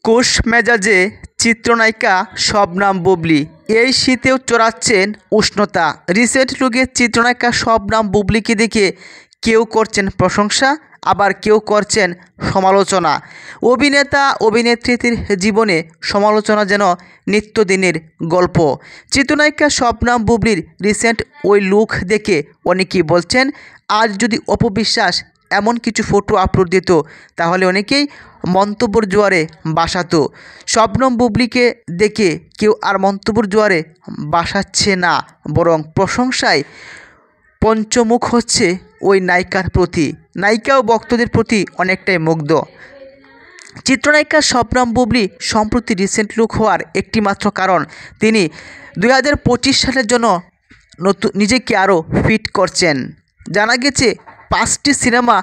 কোষ মেজাজে চিত্রনায়িকা শবনম বুবলী এই শীতেও চড়াচ্ছেন উষ্ণতা। রিসেন্ট লুকে চিত্রনায়িকা শবনম বুবলীকে দেখে কেউ করছেন প্রশংসা, আবার কেউ করছেন সমালোচনা। অভিনেতা অভিনেত্রীদের জীবনে সমালোচনা যেন নিত্যদিনের গল্প। চিত্রনায়িকা শবনম বুবলীর রিসেন্ট ওই লুক দেখে অনেকেই বলছেন, আজ যদি অপবিশ্বাস এমন কিছু ফটো আপলোড দিত তাহলে অনেকেই মন্তব্যের জোয়ারে ভাসাতো। শবনম বুবলীকে দেখে কেউ আর মন্তব্যের জোয়ারে ভাসাচ্ছে না, বরং প্রশংসায় পঞ্চমুখ হচ্ছে ওই নায়িকার প্রতি। নায়িকা ও ভক্তদের প্রতি অনেকটাই মুগ্ধ। চিত্রনায়িকা শবনম বুবলী সম্প্রতি রিসেন্ট লুক হওয়ার একটি মাত্র কারণ, তিনি 2025 সালের জন্য নিজেকে আরও ফিট করছেন। জানা গেছে 5টি সিনেমা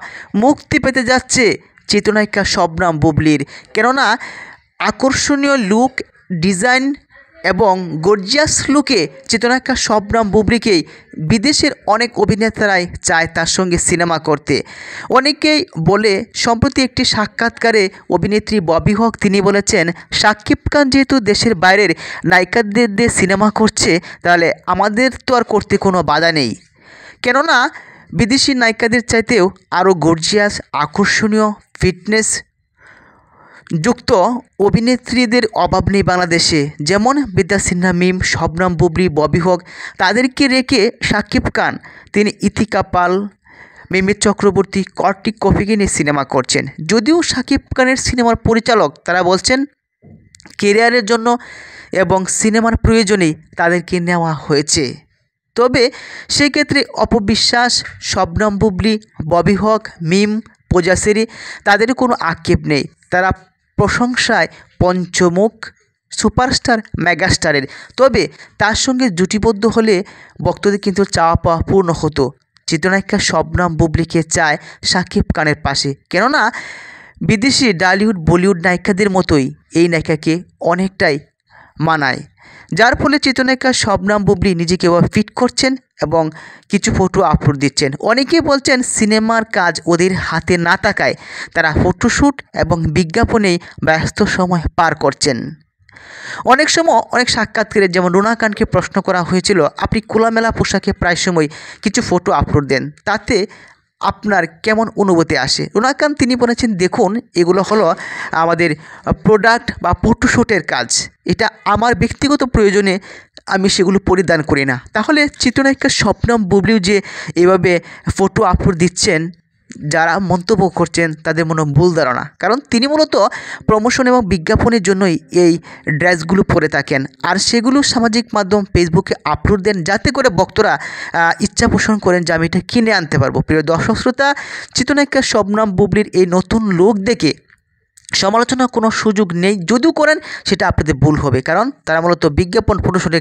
মুক্তি পেতে যাচ্ছে চিত্রনায়িকা শবনম বুবলীর। কেননা আকর্ষণীয় লুক, ডিজাইন এবং গর্জিয়াস লুকে চিত্রনায়িকা শবনম বুবলীকেই বিদেশের অনেক অভিনেতারাই চায় তার সঙ্গে সিনেমা করতে। অনেকেই বলে, সম্প্রতি একটি সাক্ষাৎকারে অভিনেত্রী ববি হক তিনি বলেছেন, শাকিব খান যেহেতু দেশের বাইরের নায়িকাদের দিয়ে সিনেমা করছে, তাহলে আমাদের তো আর করতে কোনো বাধা নেই। কেননা বিদেশি নায়িকাদের চাইতেও আরও গর্জিয়াস, আকর্ষণীয়, ফিটনেস যুক্ত অভিনেত্রীদের অভাব নেই বাংলাদেশে। যেমন বিদ্যা সিনহা, মিম, শবনম বুবলী, ববি হক, তাদেরকে রেখে শাকিব খান তিনি ইথিকা পাল, মিমি চক্রবর্তী, কার্তিক কফিকে নিয়ে সিনেমা করছেন। যদিও শাকিব খানের সিনেমার পরিচালক তারা বলছেন কেরিয়ারের জন্য এবং সিনেমার প্রয়োজনেই তাদেরকে নেওয়া হয়েছে। তবে সেক্ষেত্রে অপবিশ্বাস, শবনম বুবলী, ববি হক, মিম, পূজাচেরি তাদের কোনো আক্ষেপ নেই। তারা প্রশংসায় পঞ্চমুখ সুপারস্টার মেগাস্টারের। তবে তার সঙ্গে জুটিবদ্ধ হলে ভক্তদের কিন্তু চাওয়া পাওয়া পূর্ণ হতো। চিত্রনায়িকা শবনম বুবলীকে চায় শাকিব খানের পাশে। কেননা বিদেশি ডালিউড বলিউড নায়িকাদের মতোই এই নায়িকাকে অনেকটাই মানায়, যার ফলে চিত্রনায়িকা শবনম বুবলী নিজেকে ফিট করছেন এবং কিছু ফটো আপলোড দিচ্ছেন। অনেকেই বলছেন সিনেমার কাজ ওদের হাতে না থাকায় তারা ফটোশ্যুট এবং বিজ্ঞাপনেই ব্যস্ত সময় পার করছেন। অনেক সময় অনেক সাক্ষাৎকারে যেমন রুনা খানকে প্রশ্ন করা হয়েছিল, আপনি খোলামেলা পোশাকে প্রায় সময় কিছু ফটো আপলোড দেন, তাতে আপনার কেমন অনুভূতি আসে? রুনা খান তিনি বলেছেন, দেখুন এগুলো হলো আমাদের প্রোডাক্ট বা ফটোশ্যুটের কাজ, এটা আমার ব্যক্তিগত প্রয়োজনে আমি সেগুলো পরিধান করি না। তাহলে চিত্রনায়িকা শবনম বুবলীও যে এভাবে ফটো আপলোড দিচ্ছেন, যারা মন্তব্য করছেন তাদের মনে ভুল ধারণা, কারণ তিনি মূলত প্রমোশন এবং বিজ্ঞাপনের জন্যই এই ড্রেসগুলো পরে থাকেন, আর সেগুলো সামাজিক মাধ্যম ফেসবুকে আপলোড দেন যাতে করে ভক্তরা ইচ্ছা পোষণ করেন যে আমি এটা কিনে আনতে পারবো। প্রিয় দর্শক শ্রোতা, চিত্রনায়িকা শবনম বুবলীর এই নতুন লুক দেখে সমালোচনার কোনো সুযোগ নেই, যদিও করেন সেটা আপনাদের ভুল হবে, কারণ তারা মূলত বিজ্ঞাপন ফটোশ্যুটে